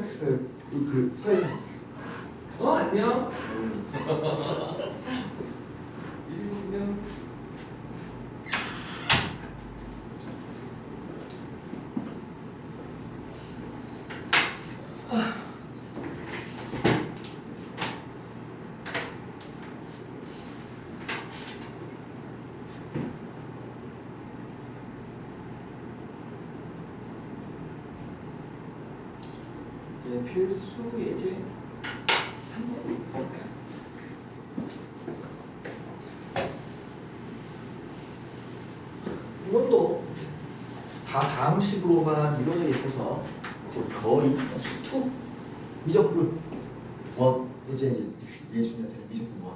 그 서현. 안녕. 이승민요. 이제 필수 예제 3번 볼까요? 이것도 다 다항식으로만 이루어져 있어서 거의 수투 미적분 원 이제 예준이한테는 미적분 원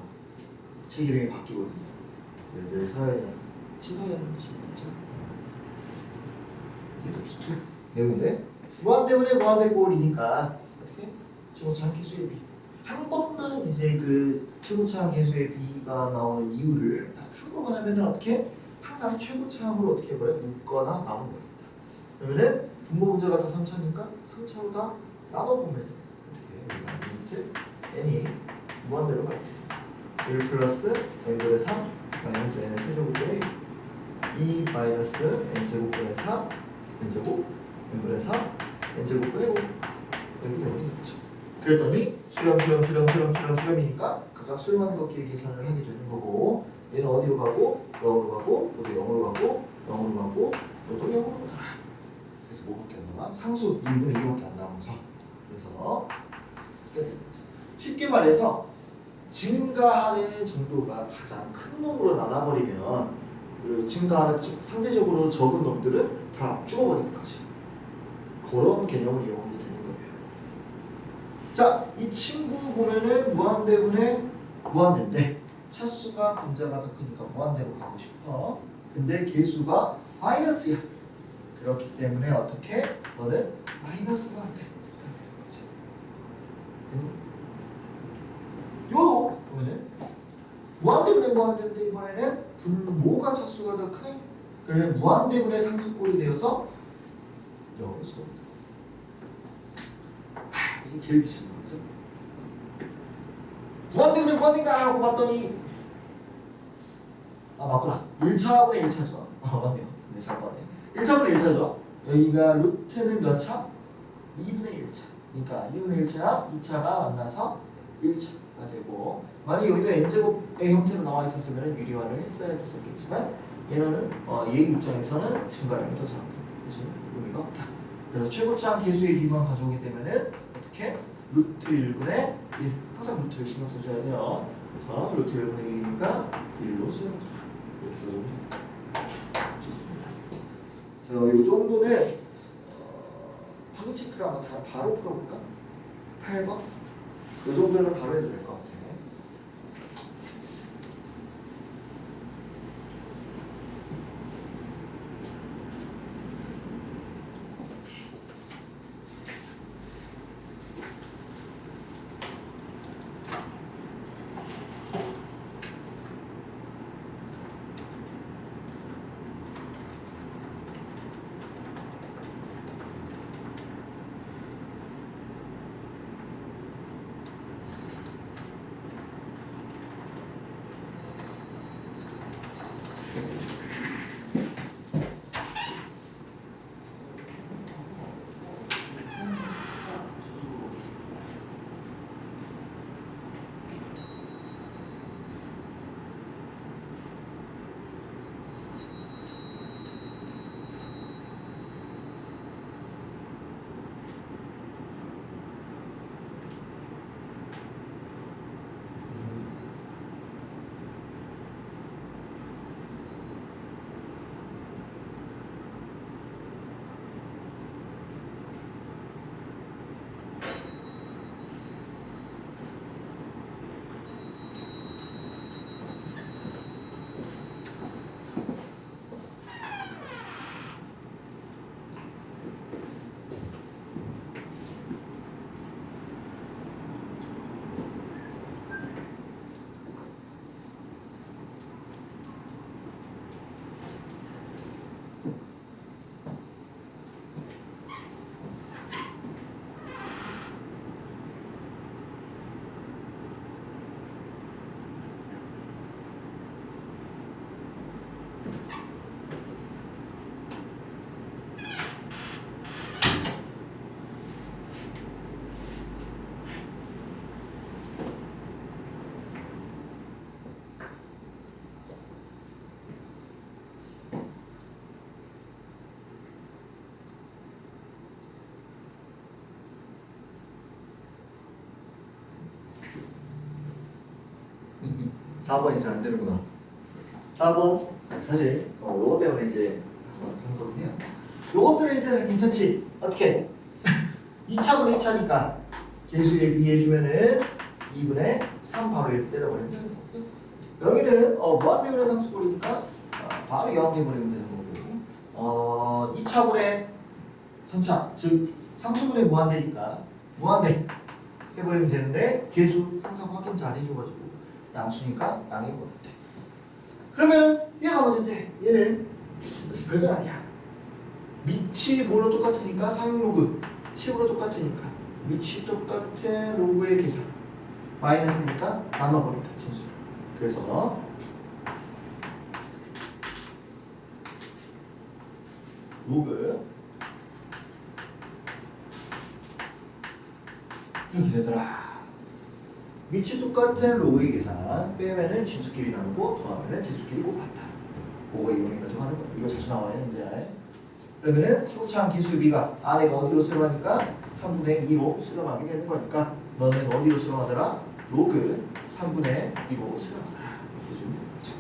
책 이름이 바뀌거든요. 그래서 신서연 씨 있죠? 이게 수투 내용인데 무한 때문에 무한대 꼴이니까 어떻게 최고차항 계수의 비 한 번만 이제 그 최고차항 계수의 비가 나오는 이유를 딱 한 번만 하면은 어떻게 항상 최고차항으로 어떻게 해버려 묶거나 나눠버린다. 그러면은 분모 문제가 다 3차니까 3차로 다 나눠보면 어떻게 우리가 밑에 n이 무한대로 가요. 1 플러스 n분의 3 마이너스 n의 세제곱분의 2 마이너스 n제곱분의 4 n제곱 n분의 4 n제곱분의 5 이렇게 되는 거죠. 그랬더니 수렴이니까 각각 수렴하는 것끼리 계산을 하게 되는 거고 얘는 어디로 가고 0으로 가고 여기 0으로 가고 0으로 가고 이것도 0으로 가더라. 그래서 뭐밖에 안 남아? 상수 1분의 1밖에 안 남아서 그래서 쉽게 말해서 증가하는 정도가 가장 큰 놈으로 나눠버리면 그 증가하는 상대적으로 적은 놈들은 다 죽어버리는 거지. 그런 개념을 이용하게 되는 거예요. 자, 이 친구 보면은 무한대분의 무한대인데 차수가 분자가 더 크니까 무한대로 가고 싶어. 근데 개수가 마이너스야. 그렇기 때문에 어떻게? 너는 마이너스 무한대가 되는 거지. 요도 보면은 무한대분의 무한대인데 이번에는 분모가 차수가 더 크네. 그러면 무한대분의 상수꼴이 되어서 0으로 씁니다. 이게 제일 귀찮은 거죠. 무한대분의 무한대인가 하고 봤더니 맞구나. 1차분의 1차죠. 맞네요. 근데 잘 봤네. 1차분의 1차죠. 여기가 루트는 몇 차? 2분의 1차. 그러니까 2분의 1차랑 2차가 만나서 1차가 되고 만약 여기도 n제곱의 형태로 나와 있었으면 유리화를 했어야 됐었겠지만 얘는 얘 입장에서는 증가량이 더 작아서 사실 의미가 없다. 그래서 최고차항 계수의 비만 가져오게 되면은 어떻게? 루트 1분의 1 항상 루트를 신경 써줘야 돼요. 그래서 루트 1분의 1이니까 1로 수렴한다. 이렇게 써주면 좋습니다. 그래서 이 정도는 확인 체크를 한번 다 바로 풀어볼까? 8번? 이 정도는 바로 해도 될 것 같아. 4번 이상 안 되는구나. 4번 사실 요거 때문에 이제 한 거거든요. 요것들은 이제 괜찮지? 어떻게? 2차분의 2차니까 계수에 비해주면은 2분의 3 바로 이렇게 때려버리면 되는 거고요. 여기는 무한대분의 상수꼴이니까 바로 0 해버리면 되는 거고 2차분의 3차 즉 상수분의 무한대니까 무한대 해버리면 되는데 계수 항상 확인 잘 해줘가지고 양수니까 양인 것 같아. 그러면 얘가 문제인데 얘는 별건 아니야. 밑이 뭐로 똑같으니까 상로그 10으로 똑같으니까 밑이 똑같은 로그의 계산 마이너스니까 나눠버린다 진수를. 그래서 로그 이렇게 되더라. 밑이 똑같은 로그의 계산 빼면은 진수끼리 나누고 더하면은 진수끼리 곱한다. 그거 이용해가지고 하는 거야. 이거 자주 나와요 이제. 그러면은 최고차항 계수비가 아래가 어디로 수렴하니까 3분의 2로 수렴하게 되는 거니까 너는 어디로 수렴하더라? 로그 3분의 2로 수렴하더라. 이렇게 해주면 되죠.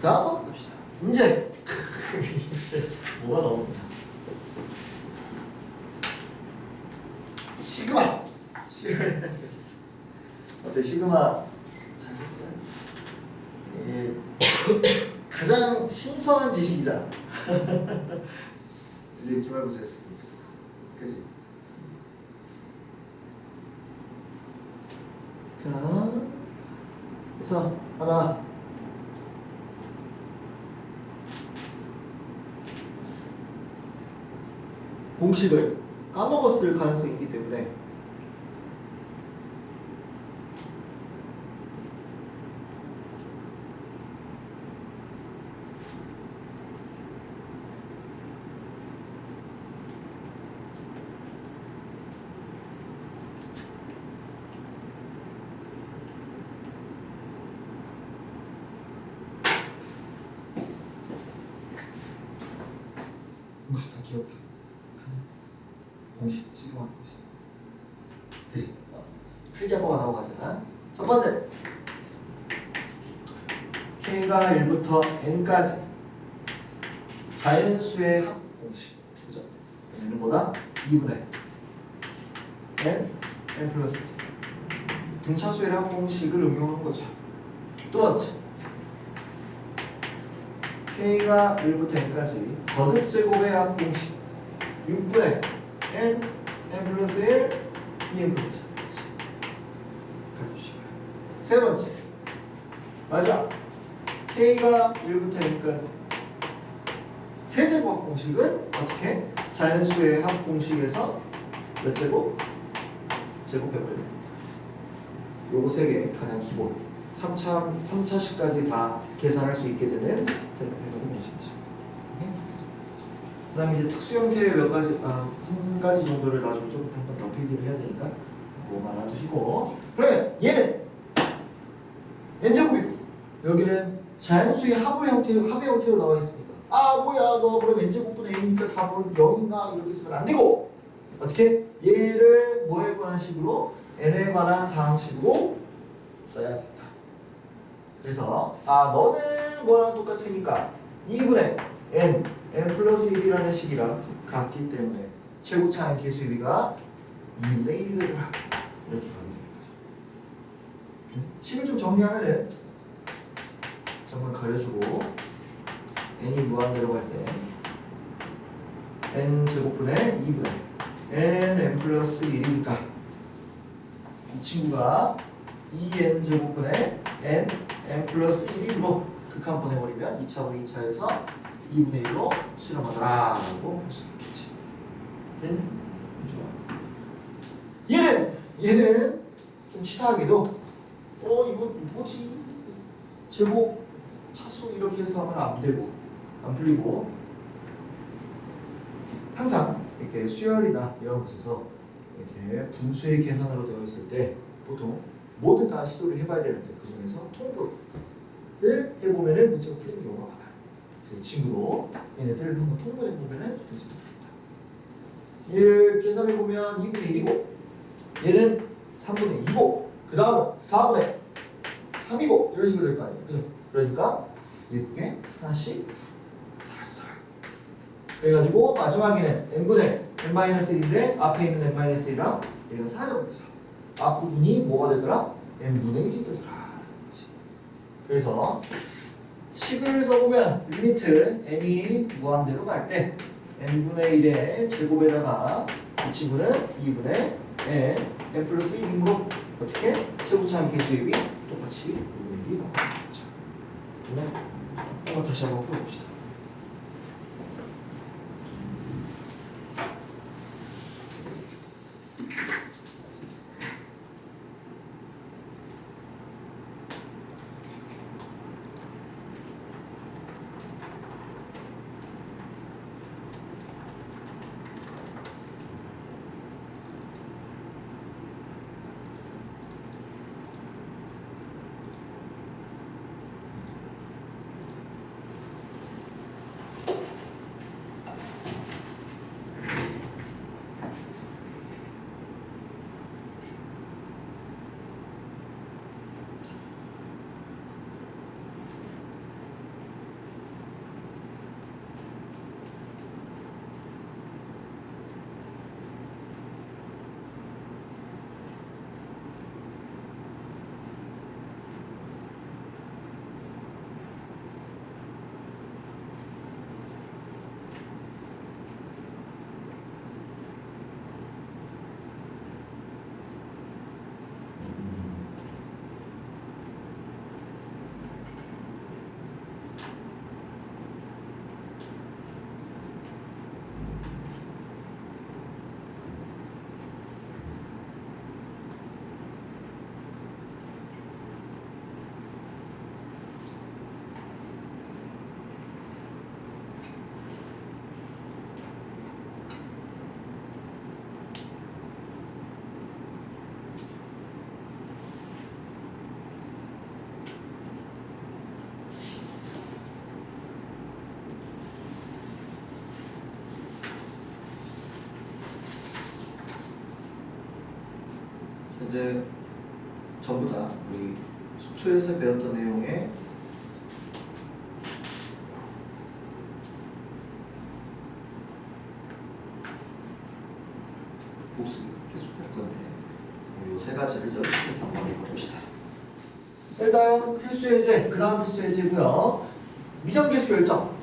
자, 4번 갑시다. 이제 뭐가 나옵니다. 시그마. 어때 시그마 잘했어요? 가장 신선한 지식이잖아. 이제 기말고사 했으니까, 그지? 자, 그래서 하나. 공식을 까먹었을 가능성이 있기 때문에 공식 다 기억해. 공식, 시그마 공식. 그치? 필기하고가 나오고 가잖아. 첫 번째. K가 1부터 N까지 자연수의 합 공식. 그죠? N은 뭐다? 2분의 N, N 플러스 등차수의 합 공식을 응용한 거죠. 두 번째. K가 1부터 N까지 거듭 제곱의 합 공식 6분의 N, N 플러스 1, 2N 플러스 1까지 가주시고요. 세 번째 맞아. K가 1부터 N까지 세제곱 공식은 어떻게? 자연수의 합 공식에서 몇 제곱? 제곱해버려요. 요거 세 개 가장 기본 3차식까지 다 계산할 수 있게 되는 세제곱 공식이죠. 그 다음에 이제 특수 형태의 몇 가지, 한 가지 정도를 나중에 좀 한번 더 필기를 해야 되니까 그거만 알아두시고. 그러면 얘는 n제곱이고 여기는 자연수의 합의 형태로 나와 있으니까 뭐야 너 그럼 n제곱분의 n이니까 답은 0인가 이렇게 쓰면 안 되고 어떻게? 얘를 뭐에 관한 식으로? n에 관한 다항식으로 써야 된다. 그래서 너는 뭐랑 똑같으니까 2분의 n 플러스 1이라는 식이랑 같기 때문에 최고차항 계수비가 2분의 1이 되더라. 이렇게 가게 되는 거죠. 식을 좀 정리하면은 잠깐 가려주고 n이 무한대로 갈 때 n 제곱분의 2분의 n 플러스 1이니까 이 친구가 2n 제곱분의 n 플러스 1로 극한 보내버리면 2차분의 2차에서 2분의 1로 수렴하더라 라고 볼 수 있겠지. 됐니? 좋아. 얘는 좀 치사하게도 이거 뭐지? 제곱 차수 이렇게 해서 하면 안 되고 안 풀리고 항상 이렇게 수열이나 이런 곳에서 이렇게 분수의 계산으로 되어 있을 때 보통 뭐든 다 시도를 해봐야 되는데 그 중에서 통분을 해보면은 문제가 풀리는 경우가 많아요. 그래서 이 친구도 얘네들 한번 통분해보면은 문제가 풀린다. 얘를 계산해보면 2분의 1이고 얘는 3분의 2고 그 다음은 4분의 3이고 이런 식으로 될 거 아니에요. 그죠? 그러니까 예쁘게 하나씩 살살 그래가지고 마지막에는 n분의 n-1인데 앞에 있는 n-1이랑 얘가 사라져버렸어. 앞부분이 뭐가 되더라? n분의 1이 되더라. 그래서 식을 써보면 리미트 n이 무한대로 갈 때 n분의 1의 제곱에다가 이 친구는 2분의 n 플러스 1이므로 어떻게? 세부차항 개수의 비 똑같이 2분의 1이 나오죠. 네. 한번 다시 한번 풀어봅시다. 이제 전부 다 우리 수초에서 배웠던 내용에 복습이 계속될 건데 이 세 가지를 연습해서 한번 해봅시다. 일단 필수 예제, 그 다음 필수 예제고요. 미정계수 결정.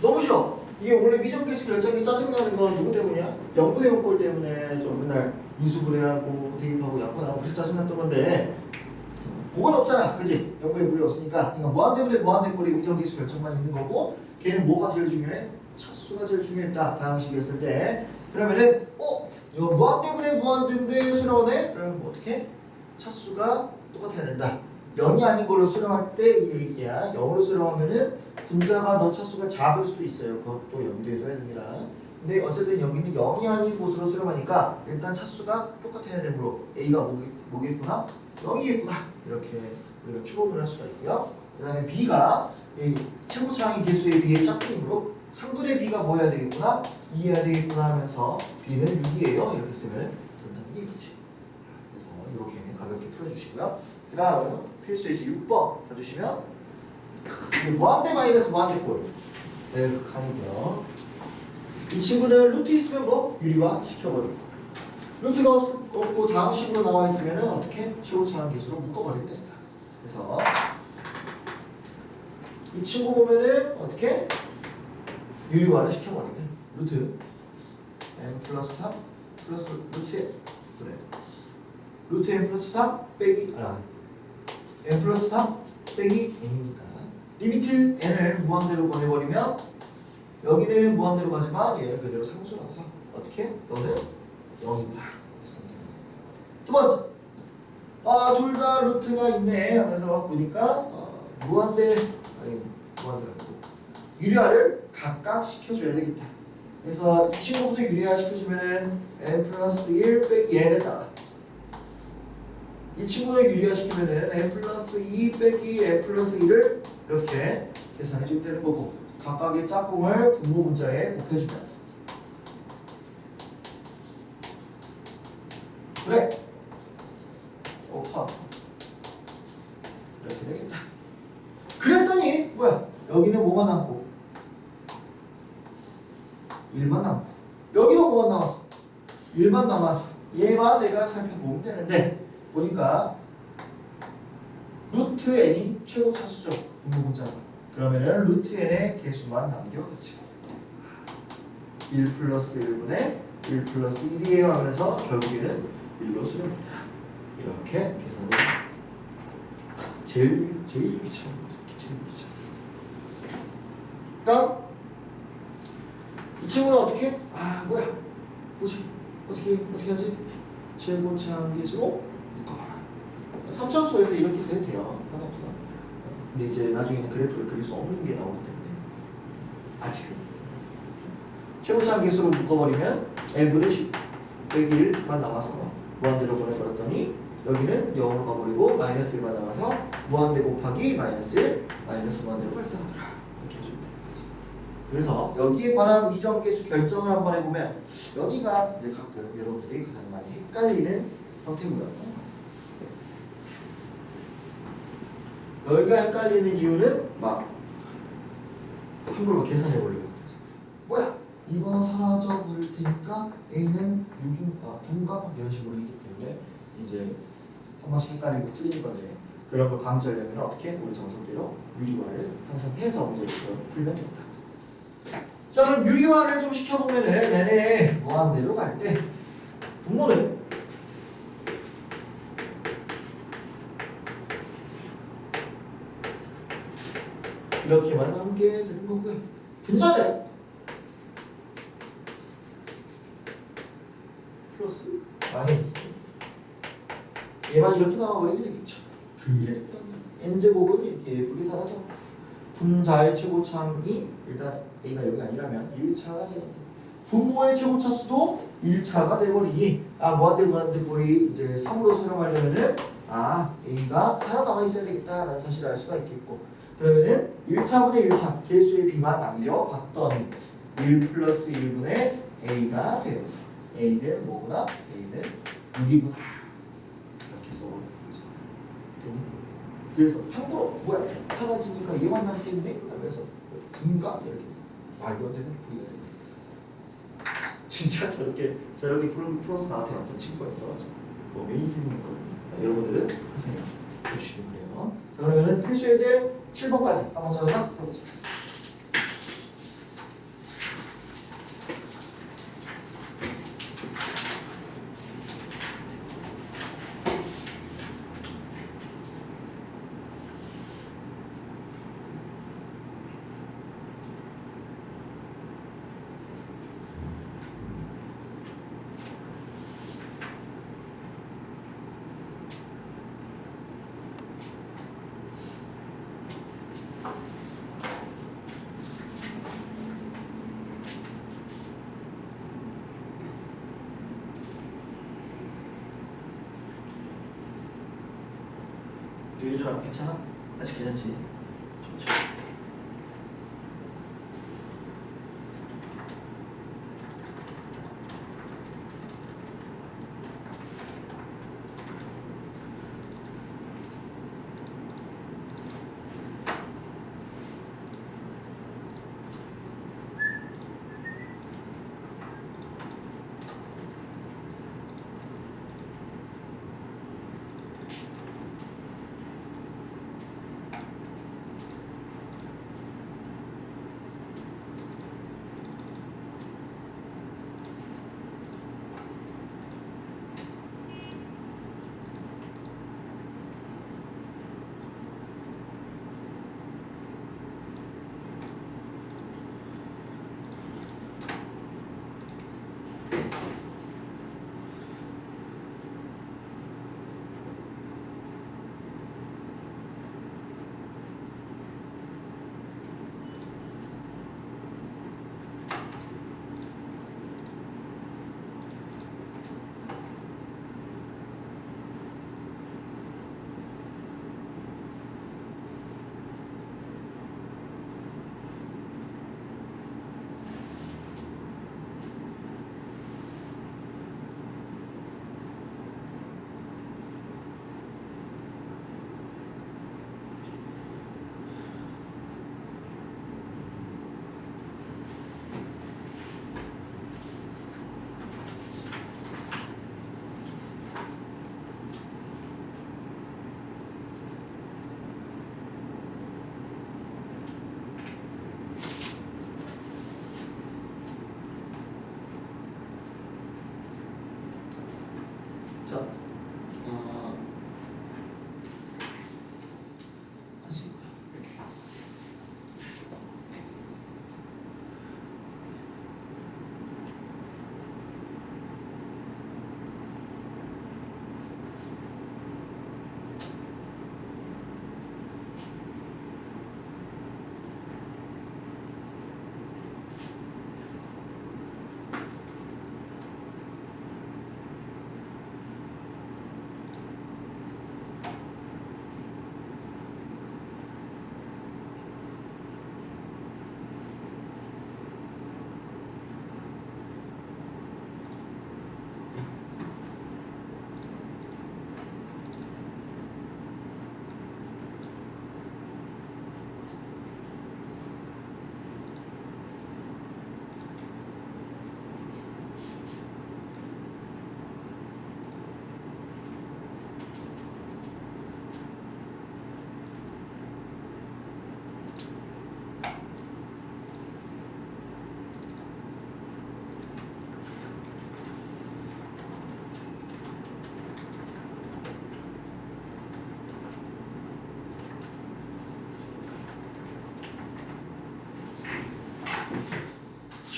너무 쉬워. 이게 원래 미정계수 결정이 짜증나는 건 누구 때문이야? 0분의 0꼴 때문에 좀 맨날 인수분해하고 대입하고 약분하고 그래서 짜증났던 건데 그건 없잖아. 그지? 0분의 물이 없으니까 그러니까 무한대분의 무한대꼴이 미정계수 결정만 있는 거고 걔는 뭐가 제일 중요해? 차수가 제일 중요했다. 다항식이었을 때 그러면은 이거 무한대분의 무한대인데 수렴하네? 그러면 어떻게? 차수가 똑같아야 된다. 0이 아닌 걸로 수렴할 때 이 얘기야. 0으로 수렴하면은 분자가 너 차수가 작을 수도 있어요. 그것도 염두에 둬야 됩니다. 근데 어쨌든 여기는 0이 아닌 곳으로 수렴하니까 일단 차수가 똑같아야 되므로 A가 뭐겠구나? 0이겠구나. 이렇게 우리가 추론을 할 수가 있고요. 그 다음에 B가 이 최고차항의 개수의 B의 짝꿍이므로 3분의 B가 뭐 해야 되겠구나? 2 해야 되겠구나 하면서 B는 6이에요. 이렇게 쓰면 된다는 게 있지. 그래서 이렇게 가볍게 풀어주시고요. 그 다음 필수 예제 6번 봐주시면 무한대 마이너스 무한대 꼴 칸이고요. 이 친구는 루트 있으면 뭐? 유리화 시켜버리고 루트가 없고 다항식으로 나와 있으면 어떻게? 최고차항 개수로 묶어버리면 됩니다. 그래서 이 친구 보면은 어떻게? 유리화를 시켜버리면 루트 n 플러스 3 플러스 루트 n 그래 루트 n 플러스 3 빼기 n 플러스 3 빼기 n이니까 리미트 n을 무한대로 보내버리면 여기는 무한대로 가지만 얘는 그대로 상수라서 어떻게? 너는 0이다. 두 번째 둘 다 루트가 있네 하면서 보니까 무한대가 아니고 유리화를 각각 시켜줘야 되겠다. 그래서 이 친구부터 유리화 시켜주면 n 플러스 1 빼기 n에다가 이 친구를 유리화 시키면 n 플러스 2 빼기 n 플러스 1을 이렇게 계산해주면 되는 거고 각각의 짝꿍을 분모 분자에 곱해주면 그래. 곱하 이렇게 되겠다. 그랬더니 뭐야? 여기는 뭐가 남고 1만 남고 여기도 뭐가 남았어? 1만 남았어. 얘만 내가 살펴보면 되는데 보니까 루트 n이 최고 차수죠. 분모분자가. 그러면은 루트 n의 개수만 남겨가지고 1 플러스 1분의 1 플러스 1이에요 하면서 결국에는 1로 수렴합니다. 이렇게 계산을 제일 귀찮은 거죠. 제일 귀찮은. 그다음 이 친구는 어떻게? 아 뭐야? 뭐지? 어떻게 하지? 최고차항 계수로 묶어봐라. 3차원소에서 이렇게 써도 돼요. 상관없어. 근데 이제 나중에는 그래프를 그릴 수 없는 게 나오기 때문에 아직은 최고차항 계수로 묶어버리면 n분의 10 빼기 1만 남아서 무한대로 보내버렸더니 여기는 0으로 가버리고 마이너스 1만 남아서 무한대 곱하기 마이너스 1 마이너스 무한대로 발생하더라. 이렇게 해주면 되는 거지. 그래서 여기에 관한 이정계수 결정을 한번 해보면 여기가 이제 가끔 여러분들이 가장 많이 헷갈리는 형태고요. 여기가 헷갈리는 이유는 막 한글로 계산해 보려고 뭐야? 이거 사라져 버릴 테니까 A는 6인가 9인가 막 이런 식으로 있기 때문에 이제 한 번씩 헷갈리고 틀리는 건데 그런 걸 방지하려면 어떻게? 우리 정석대로 유리화를 항상 해서 문제를 풀면 됩니다. 자 그럼 유리화를 좀 시켜보면은 내내 무한대로 갈 때 분모는 이렇게만 남게 되는 거고요. 분자는 플러스 마이너스 얘만 이렇게 나와버리게 되겠죠. 그랬더니 n제곱은 이렇게 예쁘게 사라져. 분자의 최고차항이 일단 A가 여기 아니라면 1차가 되는데 분모의 최고차수도 1차가 돼버리니 무한대 꼴이 이제 3으로 수렴하려면은 A가 살아남아 있어야 되겠다라는 사실을 알 수가 있겠고 그러면은 1차분의 1차 개수의 b만 남겨봤더니 1 플러스 1분의 A가 되어서 A는 뭐구나? A는 6이구나 이렇게 써보는 거죠. 그래서 함부로 뭐야 사라지니까 얘만 남겠네 하면서 분가 이렇게 말도 안 되는 부위가 됩니다. 진짜 저렇게 풀어서 나한테 어떤 친구가 있어가지고 뭐 메이슨이거든요. 여러분들은 항상 보시기 그래요. 자 그러면은 필수 예제 7번까지 한번 찾아서 풀어보자. 유준아 괜찮아? 아직 괜찮지? 좋아.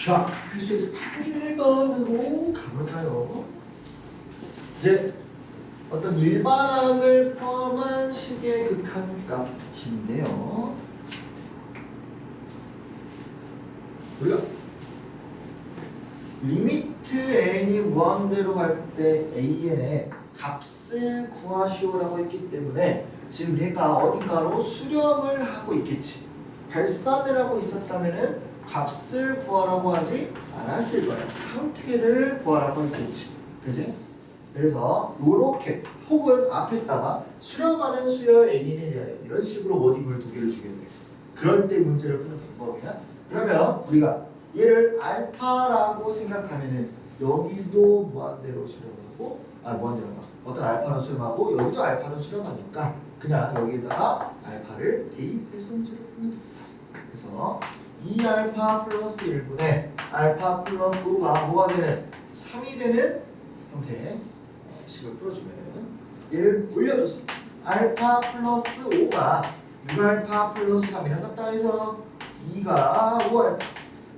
자, 그래서 이제 8번으로 가볼까요? 이제 어떤 일반항을 포함한 식의 극한값인데요. 우리가 리미트 n이 무한대로 갈 때 an의 값을 구하시오라고 했기 때문에 지금 얘가 어딘가로 수렴을 하고 있겠지. 발산을 하고 있었다면은 값을 구하라고 하지 않았을 거야. 상태를 구하라고 했겠지. 그지? 그래서 요렇게 혹은 앞에다가 수렴하는 수열 n이네 이런 식으로 워딩을 두 개를 주겠네. 그럴 때 문제를 푸는 방법이야. 그러면 우리가 얘를 알파라고 생각하면은 여기도 무한대로 수렴하고 무한대로가 어떤 알파로 수렴하고 여기도 알파로 수렴하니까 그냥 여기에다가 알파를 대입해서 문제를 풀면 됩니다. 그래서 2알파 플러스 1분의 알파 플러스 5가 뭐가 되는 3이 되는 형태의 식을 풀어주면 얘를 올려줘서 알파 플러스 5가 6알파 플러스 3이랑 같다 해서 2가 5알파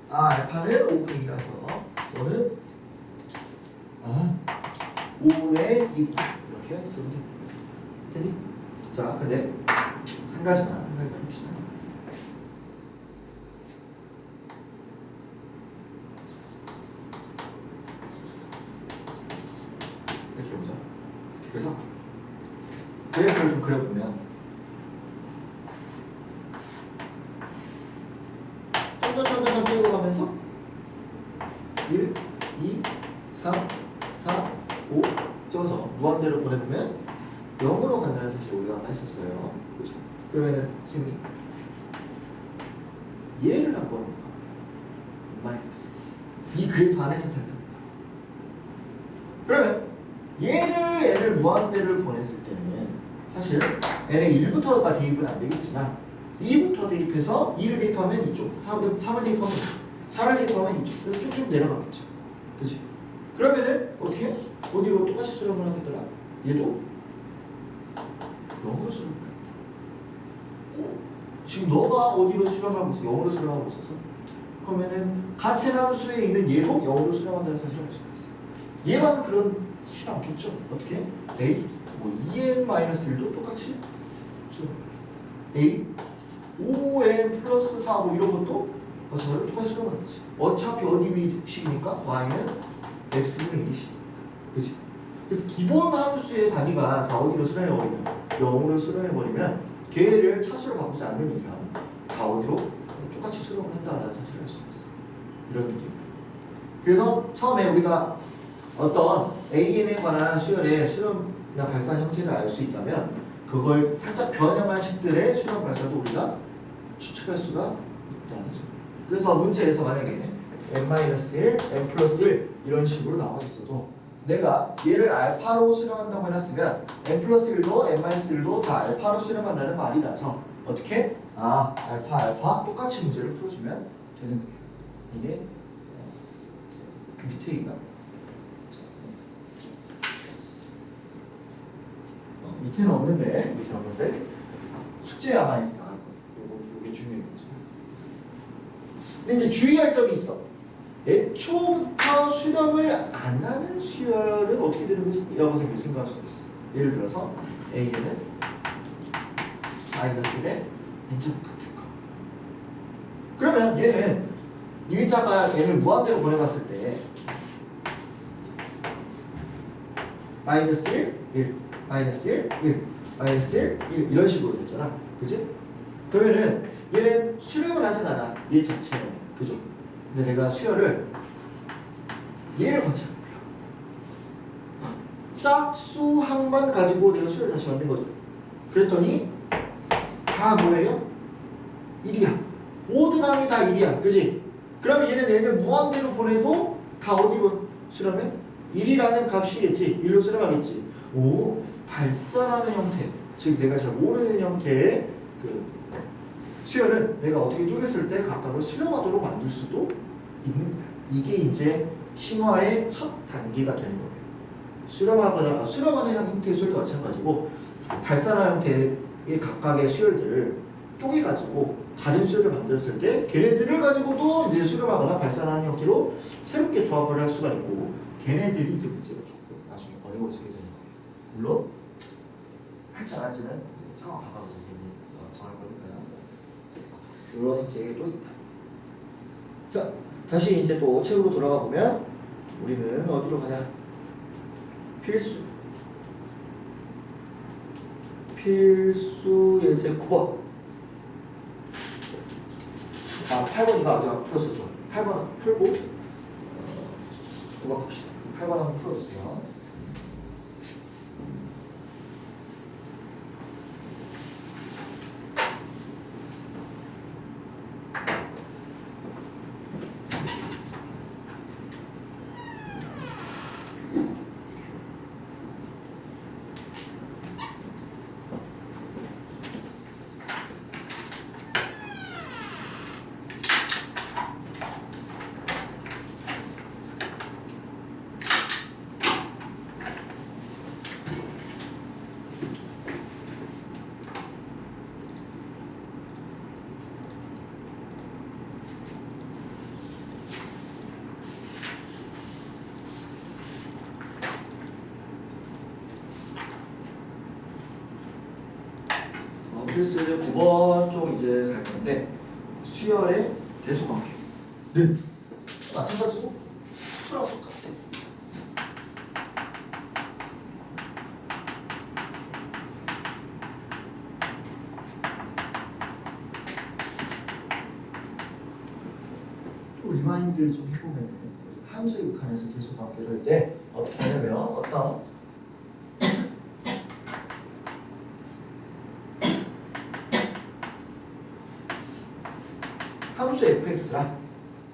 알파는 5분의 2라서 이거는 5분의 2 이렇게 쓰면 됩니다. 됐니? 자, 근데 한 가지만 봅시다. 이렇게 보자. 그래서 그래프를 좀 그려보면 점점점점 찍어가면서 1, 2, 3, 4, 5 찍어서 무한대로 보내보면 0으로 간다는 사실을 우리가 아까 했었어요. 그렇죠? 그러면은 지금 얘를 한번 볼까? 마이너스 이 그래프 안에서 살펴볼까? 그러면 얘를 무한대를 보냈을 때는 사실 n의 1부터가 대입은 안 되겠지만 2부터 대입해서 2를 대입하면 이쪽 3을 대입하면 이쪽 4를 대입하면 이쪽 그래서 쭉쭉 내려가겠죠. 그치? 그러면은 어떻게? 어디로 똑같이 수렴을 하겠더라? 얘도 0으로 수렴을 하겠다. 지금 너가 어디로 수렴하고 있어? 0으로 수렴하고 있어서 그러면은 같은 함수에 있는 얘도 0으로 수렴한다는 사실을 알 수가 있어. 얘만 그렇지 않겠죠? 어떻게? A 뭐 2n-1도 똑같이 수렴. A 5n 플러스 4 뭐 이런 것도 저를 똑같이 수렴하겠지. 어차피 어디 식이니까 y는 x분의 1이시니까. 그치? 그래서 기본 함수의 단위가 다 어디로 수렴해버리면 0으로 수렴해버리면 걔를 차수로 바꾸지 않는 이상 다 어디로 똑같이 수렴을 한다는 사실을 알 수가 있어. 이런 느낌. 그래서 처음에 우리가 어떤 AN에 관한 수열의 수렴이나 발산 형태를 알 수 있다면 그걸 살짝 변형한 식들의 수렴 발산도 우리가 추측할 수가 있다는 거죠. 그래서 문제에서 만약에 n-1, n 플러스 1 이런 식으로 나와 있어도 내가 얘를 알파로 수렴한다고 해놨으면 n 플러스 1도 n-1도 다 알파로 수렴한다는 말이라서 어떻게? 알파 똑같이 문제를 풀어주면 되는 거예요. 이게 밑에 있나? 밑에는 없는데 숙제 아마 이렇게 나갈 거예요. 요게 중요한 거죠. 근데 이제 주의할 점이 있어. 애초부터 수렴을 안 하는 수열은 어떻게 되는 거지? 라고 생각할 수가 있어. 예를 들어서 A는 마이너스 1에 n제곱 같을 거. 그러면 얘는 리미터가 n을 무한대로 보내봤을 때 마이너스 1, 1, 마이너스 1, 1, 마이너스 1, 1 이런 식으로 됐잖아. 그지? 그러면은 얘는 수렴을 하진 않아. 얘 자체는. 그죠? 근데 내가 수열을 얘를 관찰해 보려. 짝수항만 가지고 내가 수열을 다시 만든 거죠. 그랬더니 다 뭐예요? 1이야. 모든 항이 다 1이야. 그지? 그럼 얘를 무한대로 보내도 다 어디로 수렴해? 1이라는 값이겠지. 1로 수렴하겠지. 오, 발산하는 형태. 즉 내가 잘 모르는 형태의 그 수열은 내가 어떻게 쪼갰을 때 각각을 수렴하도록 만들 수도 있는 거야. 이게 이제 신화의 첫 단계가 되는 거예요. 수렴하는 형태의 수열도 마찬가지고 발산하는 형태의 각각의 수열들을 쪼개가지고 다른 수열을 만들었을 때 걔네들을 가지고도 이제 수렴하거나 발산하는 형태로 새롭게 조합을 할 수가 있고 걔네들이 이제 문제가 조금 나중에 어려워지게 되는 거예요. 물론 할지 안 할지는 상황 봐가면서 선생님이 정할 거니까요. 이런 형태의 또 있다. 자, 다시 이제 또 책으로 돌아가 보면 우리는 어디로 가냐? 필수 예제 9번. 8번 이거 아직 안 풀었었죠. 8번 풀고 9번 갑시다. 8번 한번 풀어주세요. 필수 예제 9번 쪽 이제 갈 건데 수열의 대소관계. 네. 마찬가지로 수술하고 똑같아. 또 리마인드 좀 해보면 함수의 극한에서 대소관계를 할 때 어떻게 하냐면 어떤 함수 fx랑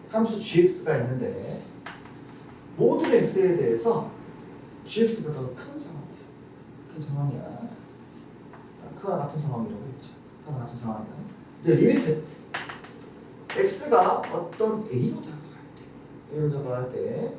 함수 gx가 있는데 모든 x에 대해서 gx가 더 큰 상황이야. 큰 상황이야. 크거나 같은 상황이라고 해보자. 크거나 같은 상황이야. 이제 리미트 x가 어떤 a로 다가갈 때